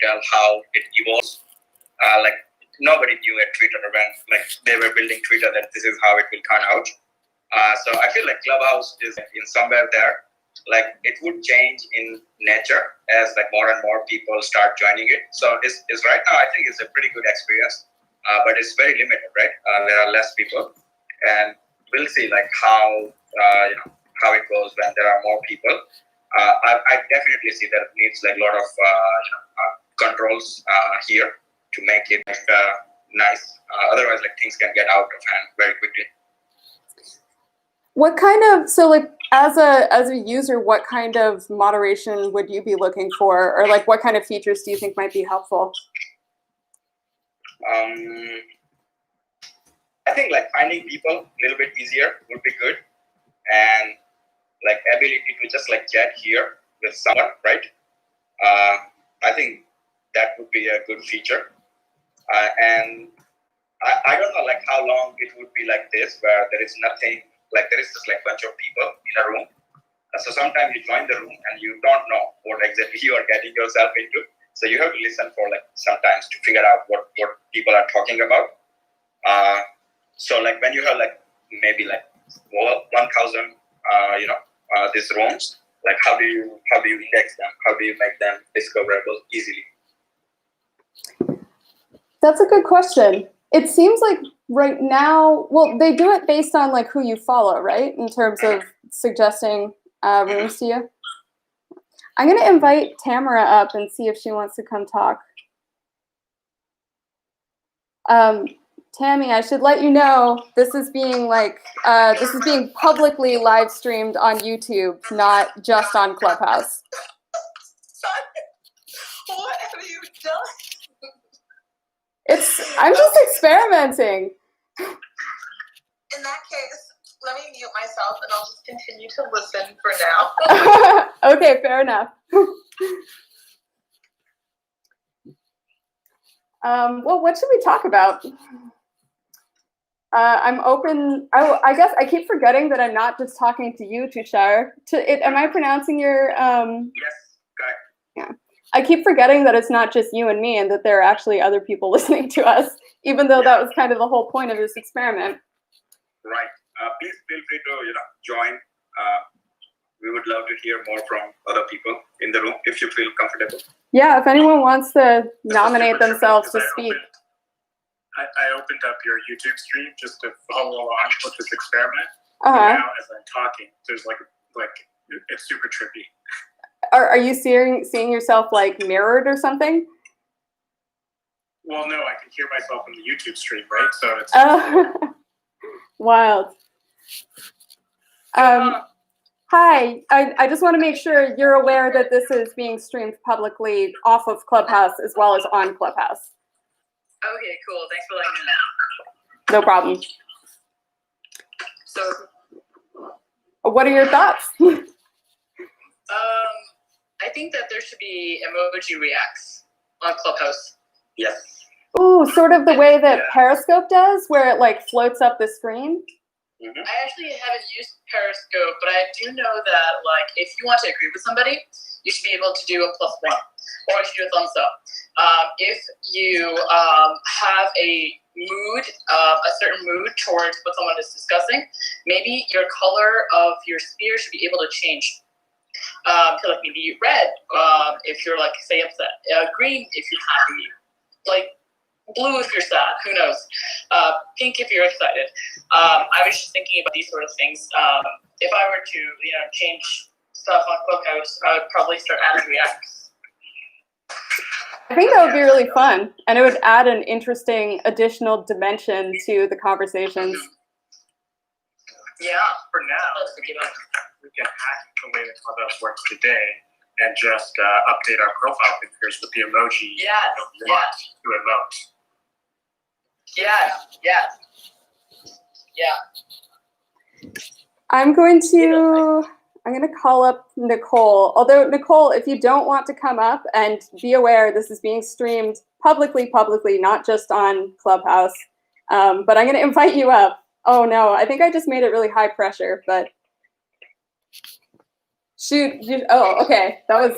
tell how it evolves. Like nobody knew at Twitter when like they were building Twitter that this is how it will turn out. So I feel like Clubhouse is in somewhere there. Like it would change in nature as like more and more people start joining it. So it's right now I think it's a pretty good experience, but it's very limited, right? There are less people, and we'll see like how how it goes when there are more people. I definitely see that it needs like a lot of controls here to make it nice. Otherwise, like things can get out of hand very quickly. What kind of, so like as a user, what kind of moderation would you be looking for, or like what kind of features do you think might be helpful? I think like finding people a little bit easier would be good, and like ability to just like chat here with someone, right? I think that would be a good feature. And I don't know like how long it would be like this, where there is nothing, like there is just like bunch of people in a room. So sometimes you join the room and you don't know what exactly you are getting yourself into. So you have to listen for like sometimes to figure out what people are talking about. So like when you have like maybe like 1,000 these rooms, like how do you index them? How do you make them discoverable easily? That's a good question. It seems like right now, well, they do it based on like who you follow, right? In terms of suggesting rooms to you. I'm going to invite Tamara up and see if she wants to come talk. Tammy, I should let you know this is being publicly live streamed on YouTube, not just on Clubhouse. What have you done? I'm just experimenting. In that case, let me mute myself and I'll just continue to listen for now. Okay, fair enough. Well, what should we talk about? I'm open. I guess I keep forgetting that I'm not just talking to you, Tushar. Am I pronouncing your? Yes, correct. Yeah. I keep forgetting that it's not just you and me, and that there are actually other people listening to us, even though that was kind of the whole point of this experiment. Right. Please feel free to join. We would love to hear more from other people in the room if you feel comfortable. Yeah, if anyone wants to nominate themselves to speak. I opened up your YouTube stream just to follow along with this experiment. Uh-huh. And now, as I'm talking, there's like it's super trippy. Are you seeing yourself like mirrored or something? Well, no, I can hear myself in the YouTube stream, right? So it's wild. Hi, I just want to make sure you're aware that this is being streamed publicly off of Clubhouse as well as on Clubhouse. Okay, cool. Thanks for letting me know. No problem. So, what are your thoughts? I think that there should be emoji reacts on Clubhouse. Yes. Ooh, sort of the way that Periscope does, where it like floats up the screen. Mm-hmm. I actually haven't used Periscope, but I do know that like if you want to agree with somebody, you should be able to do a +1, or you should do a thumbs up. If you have a mood, a certain mood towards what someone is discussing, maybe your color of your sphere should be able to change. To like maybe red if you're like say upset, green if you're happy, like blue if you're sad, who knows, pink if you're excited. I was just thinking about these sort of things. If I were to change stuff on Clubhouse, I would probably start adding reacts. I think that would be really fun, and it would add an interesting additional dimension to the conversations. Yeah, for now, we can hack the way that Clubhouse works today and just update our profile pictures with the emoji Yes, that we want to emote. Yeah. I'm going to call up Nicole. Although, Nicole, if you don't want to come up, and be aware this is being streamed publicly, not just on Clubhouse, but I'm going to invite you up. Oh, no, I think I just made it really high pressure, but shoot. Oh, okay. That was...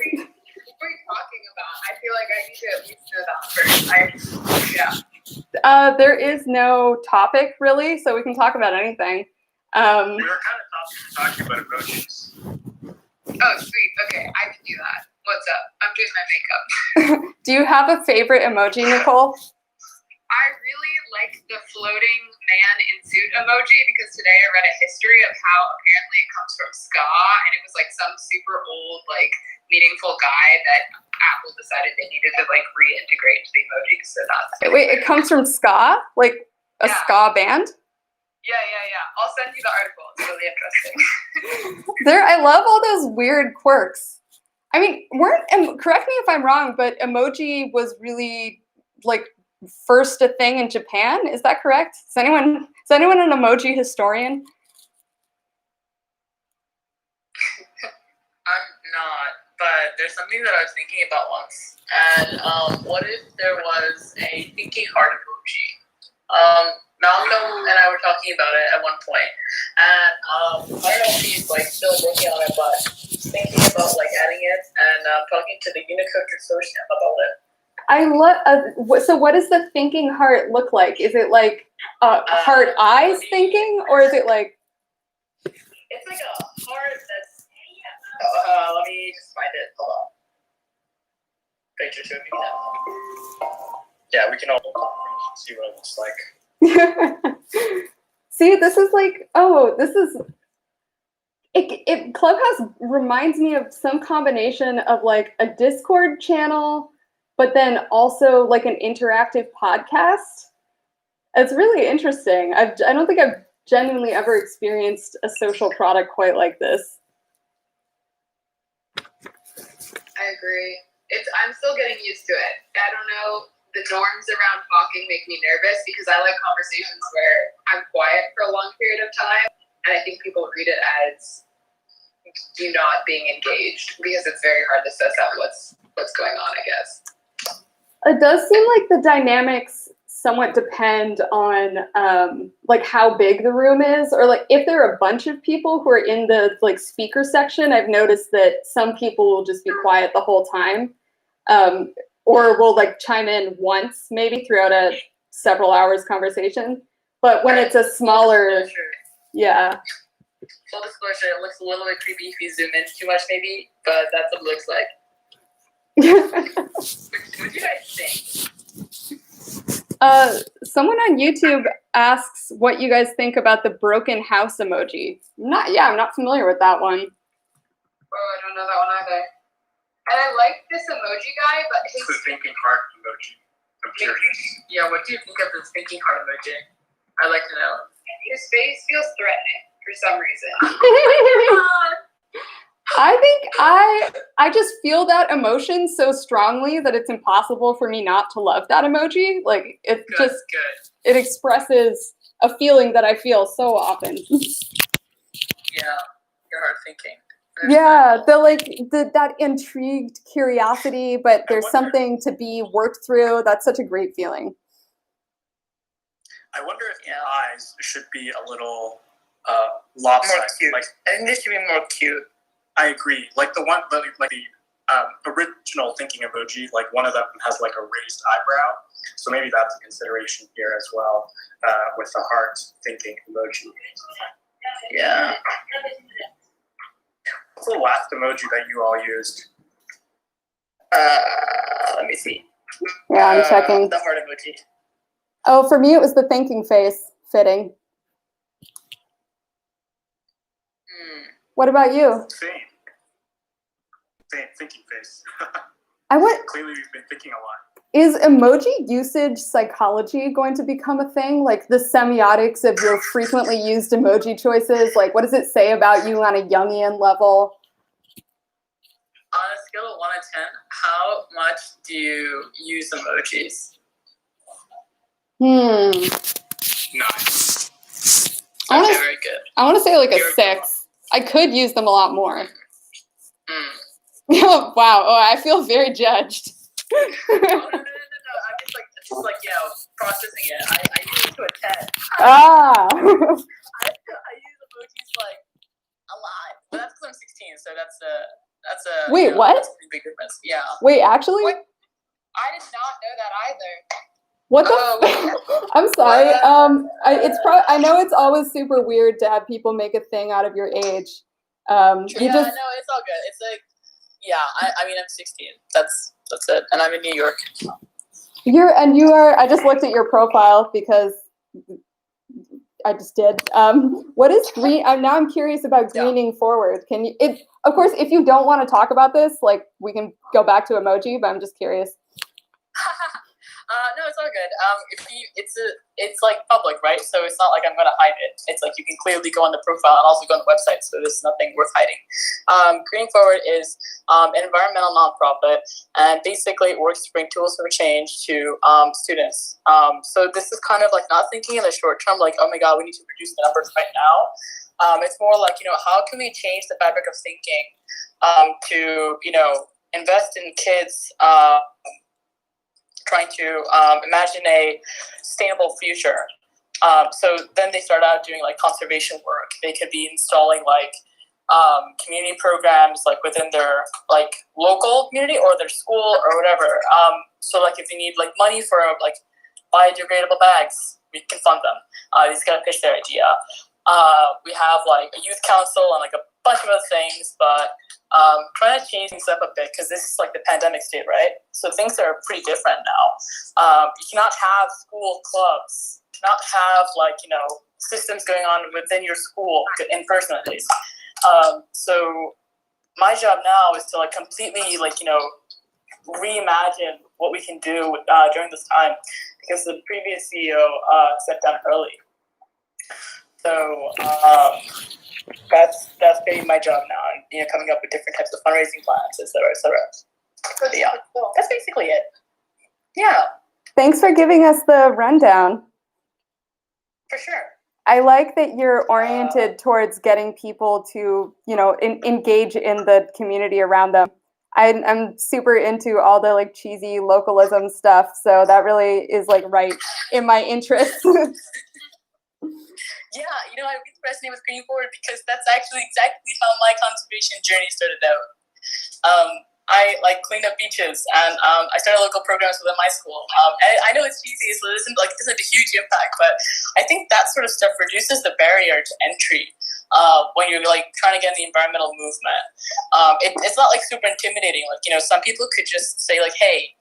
what are you talking about? I feel like I need to at least know that first. There is no topic really, so we can talk about anything. We were kind of talking about emojis. Oh, sweet. Okay, I can do that. What's up? I'm doing my makeup. Do you have a favorite emoji, Nicole? I really like the floating man in suit emoji because today I read a history of how apparently it comes from ska, and it was like some super old, like meaningful guy that Apple decided they needed to like reintegrate to the emoji. So that's Wait, it comes from ska, like a ska band. Yeah. I'll send you the article. It's really interesting. I love all those weird quirks. I mean, correct me if I'm wrong, but emoji was really like first a thing in Japan. Is that correct? Is anyone an emoji historian? I'm not, but there's something that I was thinking about once. And what if there was a thinking heart emoji? Malcolm and I were talking about it at one point, and I don't know if he's like still working on it, but he's thinking about like adding it and talking to the Unicode consortium about it. I love. So, what does the thinking heart look like? Is it like heart eyes thinking, or is it like? It's like a heart that's. Let me just find it. Hold on. Picture to me now. Yeah, we can all see what it looks like. See, this is like, it Clubhouse reminds me of some combination of like a Discord channel, but then also like an interactive podcast. It's really interesting. I don't think I've genuinely ever experienced a social product quite like this. I agree. I'm still getting used to it. I don't know. The norms around talking make me nervous because I like conversations where I'm quiet for a long period of time, and I think people read it as you not being engaged because it's very hard to suss out what's going on, I guess. It does seem like the dynamics somewhat depend on like how big the room is, or like if there are a bunch of people who are in the like speaker section. I've noticed that some people will just be quiet the whole time. Or will like chime in once, maybe throughout a several hours conversation. But when it's a smaller, yeah. Full disclosure, it looks a little bit creepy if you zoom in too much, maybe, but that's what it looks like. What do you guys think? Someone on YouTube asks what you guys think about the broken house emoji. I'm not familiar with that one. Oh, I don't know that one either. And I like this emoji guy, but his the thinking heart emoji. I'm curious. Yeah, what do you think of this thinking heart emoji? I'd like to know. His face feels threatening for some reason. I think I just feel that emotion so strongly that it's impossible for me not to love that emoji. Like it it expresses a feeling that I feel so often. Yeah, your heart thinking. Yeah, that intrigued curiosity, but there's something to be worked through. That's such a great feeling. I wonder if the eyes should be a little lopsided. More cute. I think they should be more cute. I agree. Like the original thinking emoji, like one of them has like a raised eyebrow. So maybe that's a consideration here as well with the heart thinking emoji. Yeah. What's the last emoji that you all used? Let me see. Yeah, I'm checking. The heart emoji. Oh, for me, it was the thinking face. Fitting. What about you? Same thinking face. Clearly, we've been thinking a lot. Is emoji usage psychology going to become a thing? Like the semiotics of your frequently used emoji choices? Like, what does it say about you on a Jungian level? On a scale of 1 to 10, how much do you use emojis? Nice. Very good. I want to say like a 6. I could use them a lot more. Wow. Oh, I feel very judged. No. I'm just like processing it. I use it to a 10. I use emojis like a lot, but that's because I'm 16. So that's a Wait, what? That's a big difference. Yeah. Wait, actually? Wait, I did not know that either. What the? I'm sorry. I know it's always super weird to have people make a thing out of your age. No, it's all good. It's like, yeah, I mean, I'm 16. That's it, and I'm in New York. I just looked at your profile because I just did. What is green? Now I'm curious about greening forward. Can you? Of course, if you don't want to talk about this, like we can go back to emoji. But I'm just curious. No, it's all good. It's like public, right? So it's not like I'm gonna hide it. It's like you can clearly go on the profile and also go on the website. So there's nothing worth hiding. Green Forward is an environmental nonprofit, and basically it works to bring tools for change to students. So this is kind of like not thinking in the short term, like, oh my god, we need to reduce the numbers right now. It's more like, how can we change the fabric of thinking to invest in kids. Trying to imagine a sustainable future. So then they start out doing like conservation work. They could be installing like community programs like within their like local community or their school or whatever. So like if they need like money for like biodegradable bags, we can fund them. They just gotta pitch their idea. We have like a youth council and like a bunch of other things, but trying to change things up a bit because this is like the pandemic state, right? So things are pretty different now. You cannot have school clubs, you cannot have like, systems going on within your school in person at least. So my job now is to like completely like, reimagine what we can do during this time because the previous CEO stepped down early. So that's basically my job now, and coming up with different types of fundraising plans, et cetera, et cetera. But yeah, that's basically it. Yeah. Thanks for giving us the rundown. For sure. I like that you're oriented towards getting people to, engage in the community around them. I'm super into all the like cheesy localism stuff, so that really is like right in my interest. Yeah, I really resonate with Green Forward because that's actually exactly how my conservation journey started out. I like cleaned up beaches, and I started local programs within my school. And I know it's cheesy, so this isn't a huge impact, but I think that sort of stuff reduces the barrier to entry when you're like trying to get in the environmental movement. It's not like super intimidating. Like some people could just say like, hey,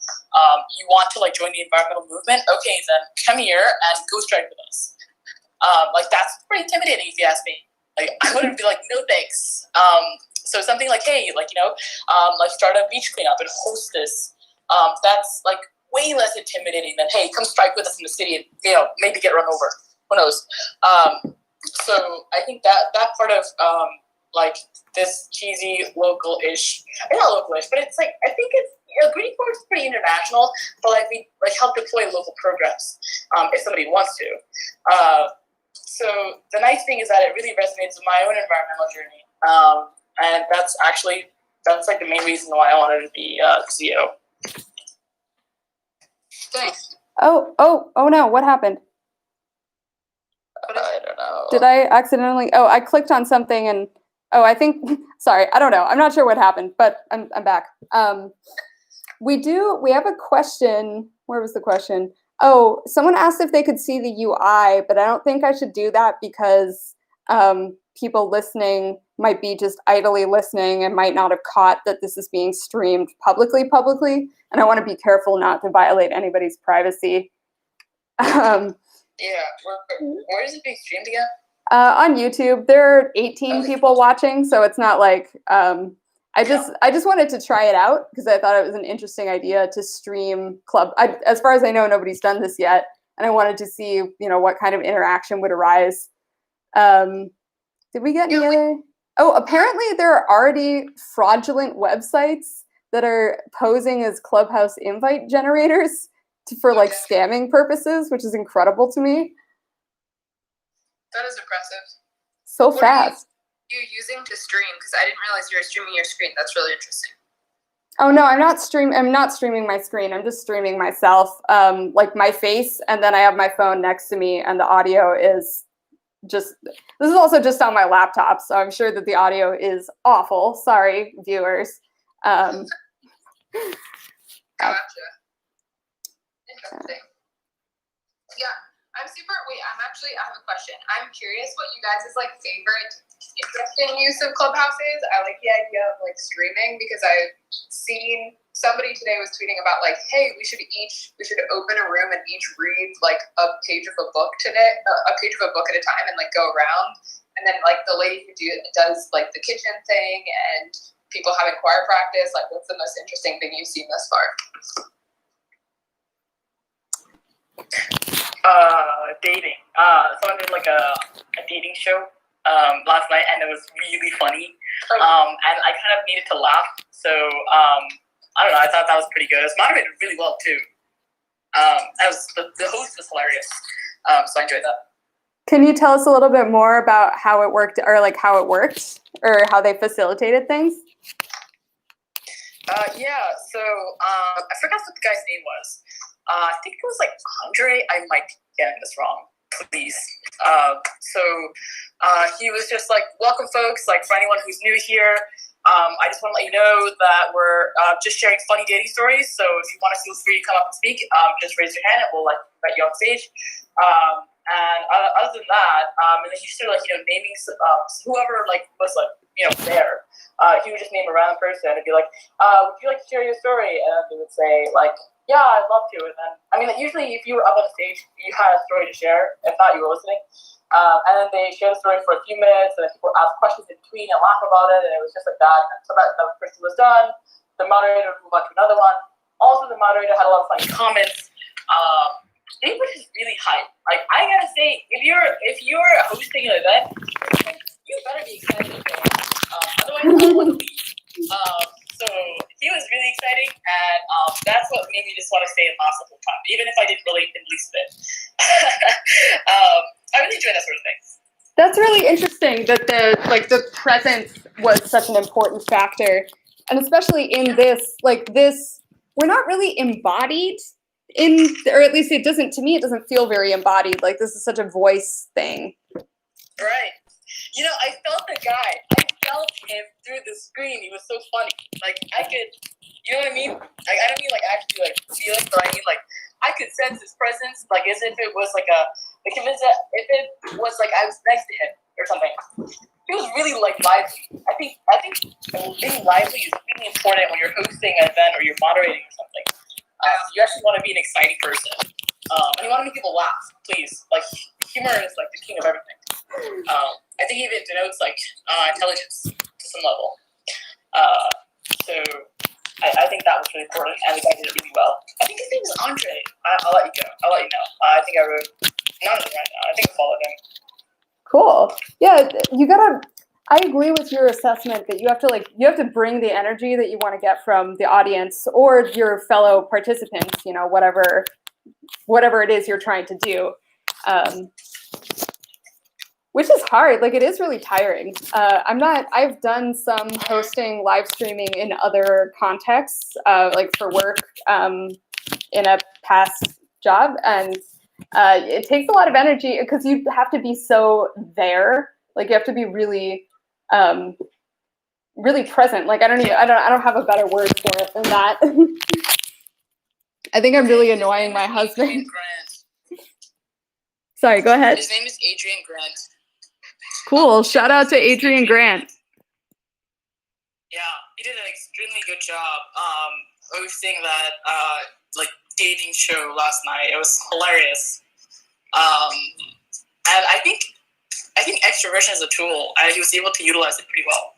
you want to like join the environmental movement? Okay, then come here and go strike with us. Like that's pretty intimidating if you ask me. Like I wouldn't be like, no thanks. So something like, hey, like like start a beach cleanup and host this. That's like way less intimidating than, hey, come strike with us in the city and maybe get run over. Who knows? So I think that part of like this cheesy local-ish, not local-ish, but it's like I think it's Green Forward is pretty international, but like we like help deploy local programs if somebody wants to. So the nice thing is that it really resonates with my own environmental journey. And that's like the main reason why I wanted to be CEO. Thanks. Oh no, what happened? I don't know. Did I accidentally? Oh, I clicked on something and I think, sorry, I don't know. I'm not sure what happened, but I'm back. We have a question. Where was the question? Oh, someone asked if they could see the UI, but I don't think I should do that because people listening might be just idly listening and might not have caught that this is being streamed publicly. And I want to be careful not to violate anybody's privacy. Yeah, where is it being streamed again? On YouTube. There are 18 people watching, so it's not like I just wanted to try it out because I thought it was an interesting idea to stream club. As far as I know, nobody's done this yet, and I wanted to see what kind of interaction would arise. Did we get any other? Oh, apparently there are already fraudulent websites that are posing as Clubhouse invite generators for like scamming purposes, which is incredible to me. That is impressive. So fast. You're using to stream? Because I didn't realize you were streaming your screen. That's really interesting. Oh no, I'm not streaming my screen. I'm just streaming myself, like my face, and then I have my phone next to me, and the audio is just. This is also just on my laptop, so I'm sure that the audio is awful. Sorry, viewers. Gotcha. Interesting. Yeah, I have a question. I'm curious what you guys' like favorite interesting use of Clubhouse is. I like the idea of like streaming because I've seen somebody today was tweeting about like, hey, we should open a room and each read like a page of a book at a time and like go around. And then like the lady who does like the kitchen thing and people having choir practice. Like, what's the most interesting thing you've seen thus far? Dating. Someone did like a dating show last night, and it was really funny. And I kind of needed to laugh, so I don't know. I thought that was pretty good. It was moderated really well too. The host was hilarious, so I enjoyed that. Can you tell us a little bit more about how it worked, or like how it worked, or how they facilitated things? Yeah. So I forgot what the guy's name was. I think it was like Andre. I might be getting this wrong. Please. So he was just like, welcome folks, like for anyone who's new here, I just want to let you know that we're just sharing funny dating stories. So if you want to feel free to come up and speak, just raise your hand and we'll like invite you on stage. And other than that, and then he started like, naming whoever like was like, there. He would just name a random person and be like, would you like to share your story? And they would say like, yeah, I'd love to. And then, usually if you were up on the stage, you had a story to share. If not, you were listening. And then they share the story for a few minutes, and then people ask questions in between and laugh about it, and it was just like that. And so that the person was done. The moderator would move on to another one. Also, the moderator had a lot of funny comments. It was just really hype. Like, I gotta say, if you're hosting an event, you better be excited. Otherwise, I don't want to leave. So he was really exciting, and that's what made me just want to stay and laugh the whole time, even if I didn't relate in the least bit. I really enjoy that sort of thing. That's really interesting that the presence was such an important factor, and especially in this, we're not really embodied or at least to me, it doesn't feel very embodied. Like, this is such a voice thing. Right. I felt the guy. I felt him through the screen. He was so funny. Like, I could, you know what I mean? Like, I don't mean like actually like feel it, but I mean like I could sense his presence, like as if it was like if it was like I was next to him or something. He was really like lively. I think being lively is really important when you're hosting an event or you're moderating or something. You actually want to be an exciting person. And you want to make people laugh, please. Like, humor is like the king of everything. I think even denotes like intelligence to some level. So I think that was really important, and the guy did it really well. I think his name is Andre. I'll let you go. I'll let you know. I think I wrote none of it right now. I think I followed him. Cool. Yeah, I agree with your assessment that you have to bring the energy that you want to get from the audience or your fellow participants, whatever it is you're trying to do. Which is hard. Like, it is really tiring. I've done some hosting, live streaming in other contexts, like for work, in a past job. And it takes a lot of energy because you have to be so there. Like, you have to be really, really present. Like, I don't have a better word for it than that. I think I'm really annoying my husband. Sorry, go ahead. His name is Adrian Grant. Cool. Shout out to Adrian Grant. Yeah, he did an extremely good job hosting that dating show last night. It was hilarious. And I think extroversion is a tool, and he was able to utilize it pretty well.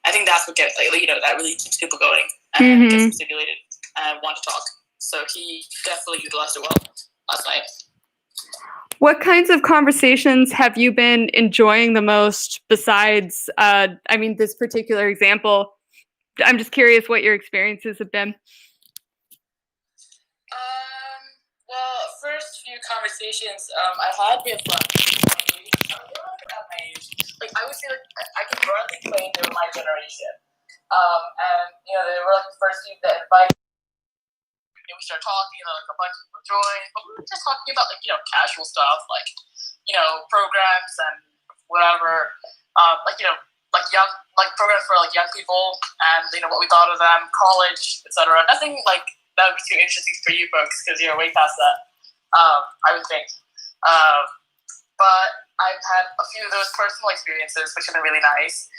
I think that's what gets that really keeps people going and gets them stimulated and want to talk. So he definitely utilized it well last night. What kinds of conversations have you been enjoying the most besides, this particular example? I'm just curious what your experiences have been. Well, first few conversations I had with at my age, I would say I can broadly claim they were my generation. And they were the first few that invited. We started talking, and a bunch of people joined, but we were just talking about casual stuff, programs and whatever, programs for like young people, and what we thought of them, college, etc. Nothing like that would be too interesting for you folks because you're way past that. I would think, but I've had a few of those personal experiences, which have been really nice.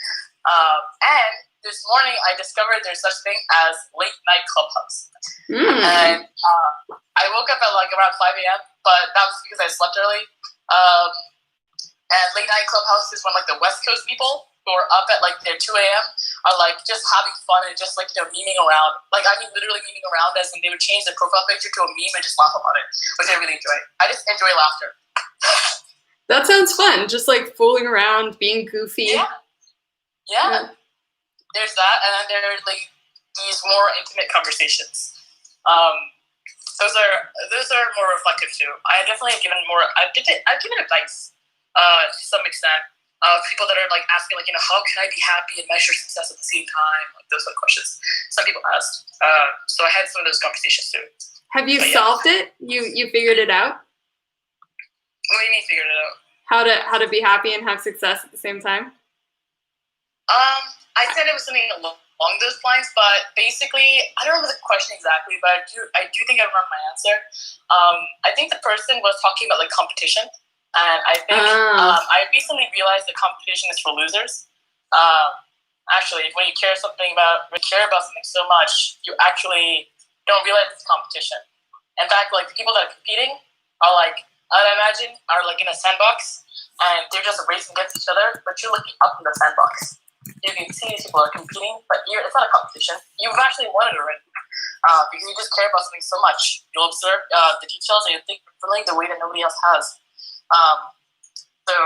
And this morning, I discovered there's such thing as late night Clubhouse, and I woke up at like around 5 a.m., but that was because I slept early. And late night Clubhouse is when like the West Coast people who are up at like their 2 a.m. are like just having fun and just like memeing around. Like I mean, literally memeing around as, and they would change their profile picture to a meme and just laugh about it, which I really enjoy. I just enjoy laughter. That sounds fun. Just like fooling around, being goofy. Yeah. There's that, and then there are like these more intimate conversations. Those are more reflective too. I definitely have given more. I've given advice to some extent. People that are like asking like how can I be happy and measure success at the same time? Like those sort of questions. Some people asked. So I had some of those conversations too. Have you solved it? You figured it out? What do you mean figured it out? How to be happy and have success at the same time? I said it was something along those lines, but basically, I don't remember the question exactly, but I do think I remember my answer. I think the person was talking about like competition, and I think I recently realized that competition is for losers. Actually, when you care about something so much, you actually don't realize it's competition. In fact, like the people that are competing are like, I'd imagine, are like in a sandbox, and they're just racing against each other, but you're looking up in the sandbox. You can see these people are competing, but it's not a competition. You've actually won it already because you just care about something so much. You'll observe the details and you think differently the way that nobody else has. So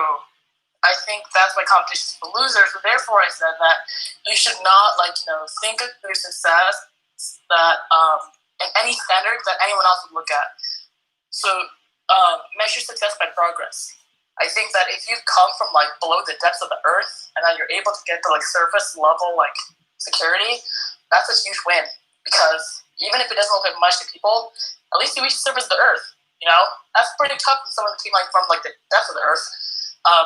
I think that's why competition is for losers. So therefore, I said that you should not think of your success that in any standard that anyone else would look at. So measure success by progress. I think that if you come from like below the depths of the earth and then you're able to get to like surface level like security, that's a huge win. Because even if it doesn't look like much to people, at least you reach the surface of the earth. That's pretty tough for someone who came like from like the depths of the earth. I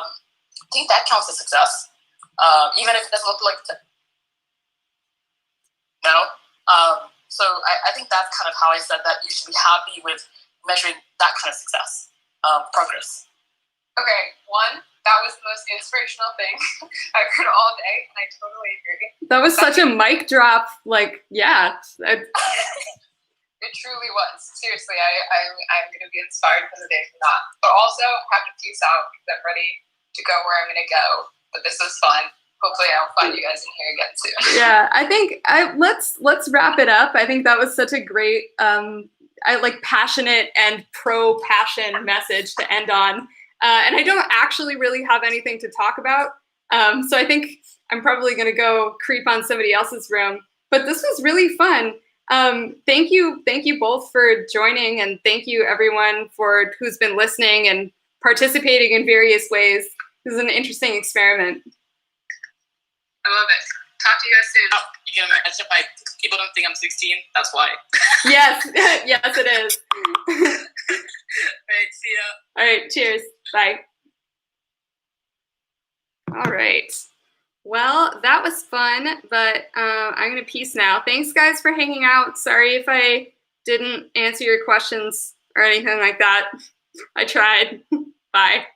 think that counts as success, even if it doesn't look like So I think that's kind of how I said that you should be happy with measuring that kind of success, progress. Okay, that was the most inspirational thing I've heard all day, and I totally agree. That was such a mic drop. Like, yeah. It truly was. Seriously, I'm going to be inspired for the day from that. But also, I have to peace out because I'm ready to go where I'm going to go. But this was fun. Hopefully, I'll find you guys in here again soon. Yeah, I think let's wrap it up. I think that was such a great, passionate and pro-passion message to end on. And I don't actually really have anything to talk about. So I think I'm probably going to go creep on somebody else's room. But this was really fun. Thank you both for joining, and thank you everyone who's been listening and participating in various ways. This is an interesting experiment. I love it. Talk to you guys soon. Oh, you can imagine people don't think I'm 16. That's why. Yes, yes it is. All right, see ya. All right, cheers. Bye. All right. Well, that was fun, but I'm going to peace now. Thanks, guys, for hanging out. Sorry if I didn't answer your questions or anything like that. I tried. Bye.